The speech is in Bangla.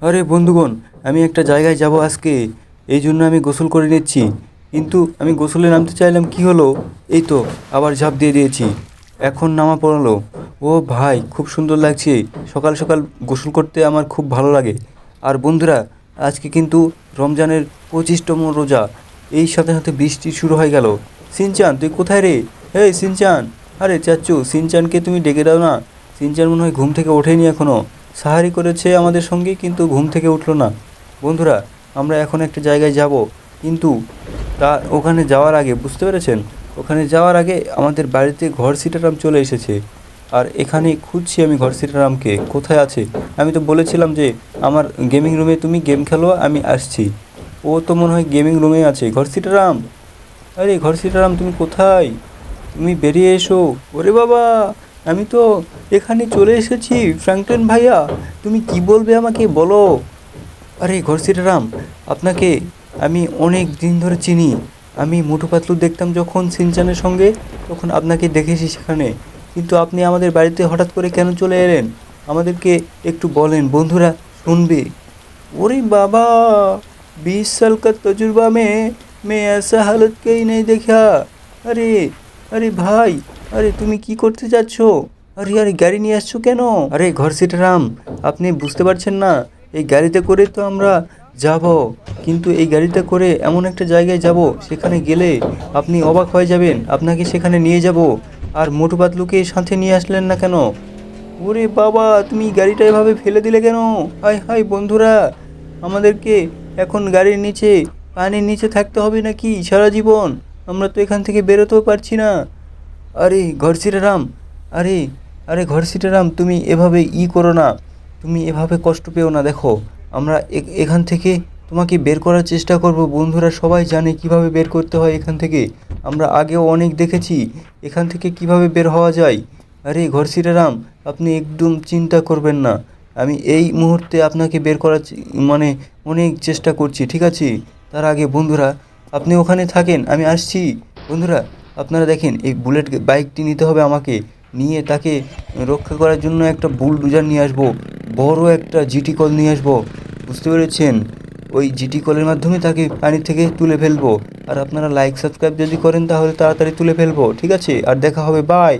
আরে বন্ধুগণ, আমি একটা জায়গায় যাব আজকে, এই জন্য আমি গোসল করে নিচ্ছি। কিন্তু আমি গোসলে নামতে চাইলাম, কি হলো, এই তো আবার ঝাঁপ দিয়ে দিয়েছি। এখন নামা পড়লো। ও ভাই, খুব সুন্দর লাগছে। সকাল সকাল গোসল করতে আমার খুব ভালো লাগে। আর বন্ধুরা, আজকে কিন্তু রমজানের 25তম রোজা। এই সাথে সাথে বৃষ্টি শুরু হয়ে গেল। সিনচান, তুই কোথায় রে? এই সিনচান! আরে চাচ্চু, সিনচানকে তুমি ডেকে দাও না। সিনচান মনে হয় ঘুম থেকে ওঠেনি এখনো। সাহারি করেছে আমাদের সঙ্গে, কিন্তু ঘুম থেকে উঠলো না। বন্ধুরা, আমরা এখন একটা জায়গায় যাব, কিন্তু তা ওখানে যাওয়ার আগে বুঝতে পেরেছেন, ওখানে যাওয়ার আগে আমাদের বাড়িতে ঘর সিটারাম চলে এসেছে। আর এখানে খুঁজছি আমি ঘর সিটারামকে, কোথায় আছে। আমি তো বলেছিলাম যে আমার গেমিং রুমে তুমি গেম খেলো, আমি আসছি। ও তো মনে হয় গেমিং রুমে আছে। ঘর সিটারাম, আরে ঘর সিটারাম, তুমি কোথায়? তুমি বেরিয়ে এসো। ওরে বাবা, আমি তো এখানে চলে এসেছি। ফ্র্যাঙ্কলিন ভাইয়া, তুমি কি বলবে আমাকে বলো। আরে ঘরসিটারাম, আপনাকে আমি অনেক দিন ধরে চিনি। আমি মোটু পাতলু দেখতাম যখন সিনচানের সঙ্গে, তখন আপনাকে দেখেছি সেখানে। কিন্তু আপনি আমাদের বাড়িতে হঠাৎ করে কেন চলে এলেন? আমাদেরকে একটু বলেন, বন্ধুরা শুনবে। ওরে बाबा, 20 साल का तजुर्बा में मैं ऐसा हालत कहीं नहीं देखा। अरे, अरे भाई, আরে তুমি কি করতে যাচ্ছ? আরে আরে, গাড়ি নিয়ে আসছো কেন? আরে ঘর সিটারাম, আপনি বুঝতে পারছেন না, এই গাড়িতে করে তো আমরা যাব। কিন্তু এই গাড়িতে করে এমন একটা জায়গায় যাব, সেখানে গেলে আপনি অবাক হয়ে যাবেন। আপনাকে সেখানে নিয়ে যাব। আর মোটু পাতলুকে সাথে নিয়ে আসলেন না কেন? ওরে বাবা, তুমি গাড়িটা এভাবে ফেলে দিলে কেন? হায় হায় বন্ধুরা, আমাদেরকে এখন গাড়ির নিচে, পানির নিচে থাকতে হবে নাকি সারা জীবন? আমরা তো এখান থেকে বেরোতেও পারছি না। আরে ঘর সিটারাম, আরে, আরে ঘর সিটারাম, তুমি এভাবে করো না। তুমি এভাবে কষ্ট পেও না। দেখো, আমরা এখান থেকে তোমাকে বের করার চেষ্টা করব। বন্ধুরা সবাই জানে কিভাবে বের করতে হয় এখান থেকে। আমরা আগেও অনেক দেখেছি এখান থেকে কিভাবে বের হওয়া যায়। আরে ঘর সিটারাম, আপনি একদম চিন্তা করবেন না। আমি এই মুহূর্তে আপনাকে বের করার মানে অনেক চেষ্টা করছি, ঠিক আছে? তার আগে বন্ধুরা, আপনি ওখানে থাকেন, আমি আসছি। বন্ধুরা, আপনারা দেখেন, এই বুলেট বাইকটি নিতে হবে আমাকে। নিয়ে তাকে রক্ষা করার জন্য একটা বুলডোজার নিয়ে আসবো। বড় একটা জিটি কল নিয়ে আসবো। বুঝতে পেরেছেন? ওই জিটি কলের মাধ্যমে তাকে পানি থেকে তুলে ফেলবো। আর আপনারা লাইক সাবস্ক্রাইব যদি করেন, তাহলে তাড়াতাড়ি তুলে ফেলবো, ঠিক আছে? আর দেখা হবে, বাই।